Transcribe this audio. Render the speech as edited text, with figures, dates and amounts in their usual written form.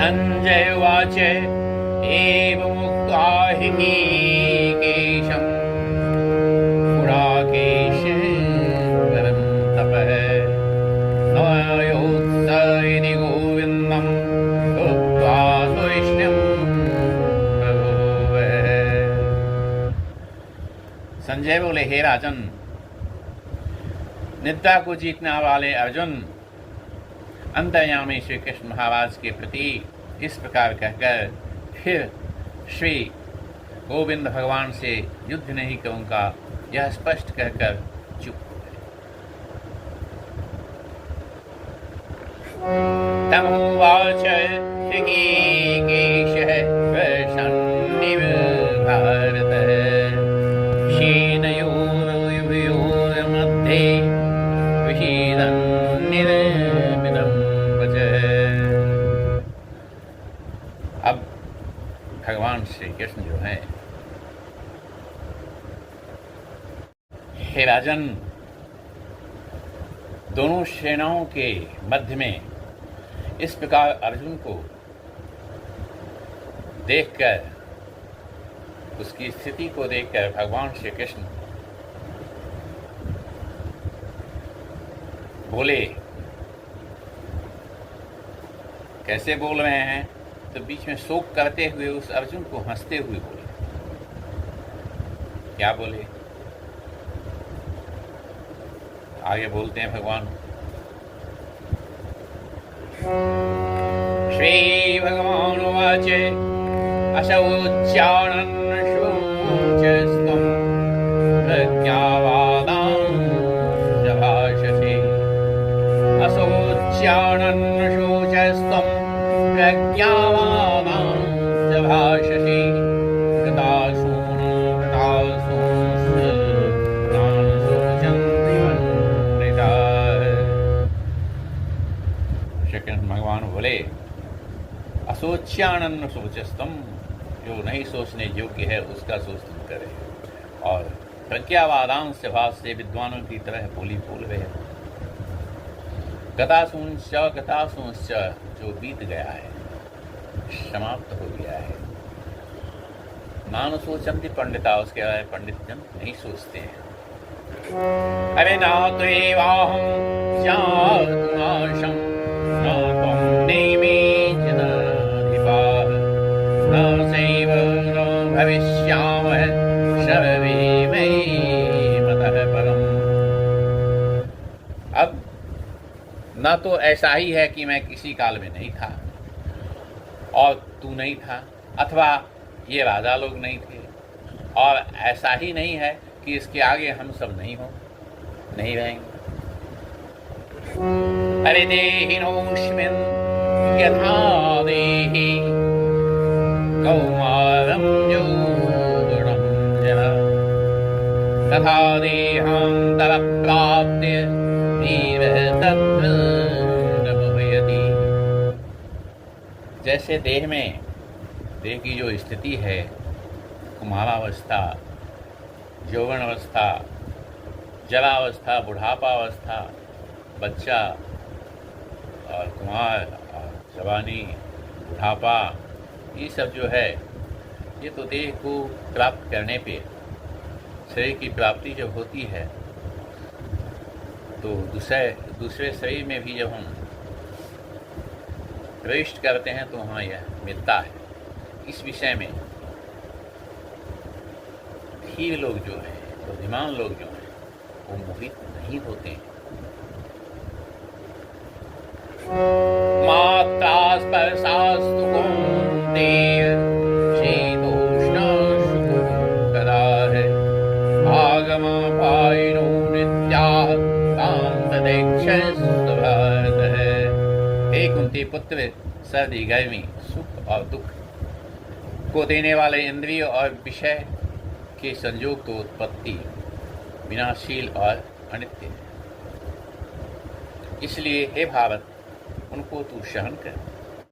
संजय उवाच एवमुक्त्वा ऋषिकेशं गुडाकेशवरं तपः नयोत्स इति गोविन्दं उक्त्वा तुष्णीं बभूव। संजय बोले, हे राजन, निद्रा को जीतने वाले अर्जुन अंतर्यामी श्री कृष्ण महाराज के प्रति इस प्रकार कहकर फिर श्री गोविंद भगवान से युद्ध नहीं करूंगा यह स्पष्ट कहकर चुप हो गए। तमुवाच ऋषिकेशः प्रसन्निव भारतः सेनयोरुभयोर्मध्ये विषीदन्निर्मितं वचः। अब भगवान श्री कृष्ण जो हैं, हे राजन, दोनों सेनाओं के मध्य में इस प्रकार अर्जुन को देखकर, उसकी स्थिति को देखकर भगवान श्री कृष्ण बोले। कैसे बोल रहे हैं? तो बीच में शोक करते हुए उस अर्जुन को हंसते हुए बोले। क्या बोले? आगे बोलते हैं भगवान। श्री भगवान उवाच असौच्चारणं शोचस्त्वं प्रज्ञावादांश्च भाषसे। असौच्चारणं शोचस्त्वं प्रज्ञावादांश्च भाषसे। भगवान बोले, असोच्यानन्न सोचस्तम, जो नहीं सोचने योग्य है उसका सोच तुम करे, और प्रज्ञावादांश भाव से विद्वानों की तरह बोली बोल रहे हैं। गतासूंश्च जो बीत गया है, समाप्त हो गया है। नानु सोचंती पंडिता, उसके बारे में पंडित जन नहीं सोचते हैं। अरे ना तो एवाहम जातुमाशम न त्वं नेमे जनाधिपाः न चैव न भविष्यामः सर्वे मयि मतः परम्। अब न तो ऐसा ही है कि मैं किसी काल में नहीं था और तू नहीं था, अथवा ये राजा लोग नहीं थे, और ऐसा ही नहीं है कि इसके आगे हम सब नहीं रहेंगे। अरे देहिनोऽस्मिन् यथा देहि कौमारं यौवनं जरा तथा देहान्तरप्राप्य धीरः तत्र न मुह्यति। जैसे देह की जो स्थिति है, कुमारावस्था, यौवनावस्था, जरावस्था, बुढ़ापावस्था, बच्चा और कुमार और जवानी, बुढ़ापा, ये सब जो है, ये तो देह को प्राप्त करने पे, शरीर की प्राप्ति जब होती है तो दूसरे शरीर में भी जब हम प्रविष्ट करते हैं तो वहाँ यह मिलता है। इस विषय में धीर लोग जो हैं, बुद्धिमान लोग जो हैं, वो मोहित नहीं होते हैं। मात्रा स्पर्शास्तु कौन्तेय शीतोष्णसुखदुःखदाः आगमपायिनो नित्याः तां तदेक्षस्तु भारतः। हे कुंती पुत्र, सर्दी, गर्मी, सुख और दुख को देने वाले इंद्रिय और विषय के संयोग तो उत्पत्ति विनाशील और अनित्य है। इसलिए हे भारत, उनको तू सहन कर।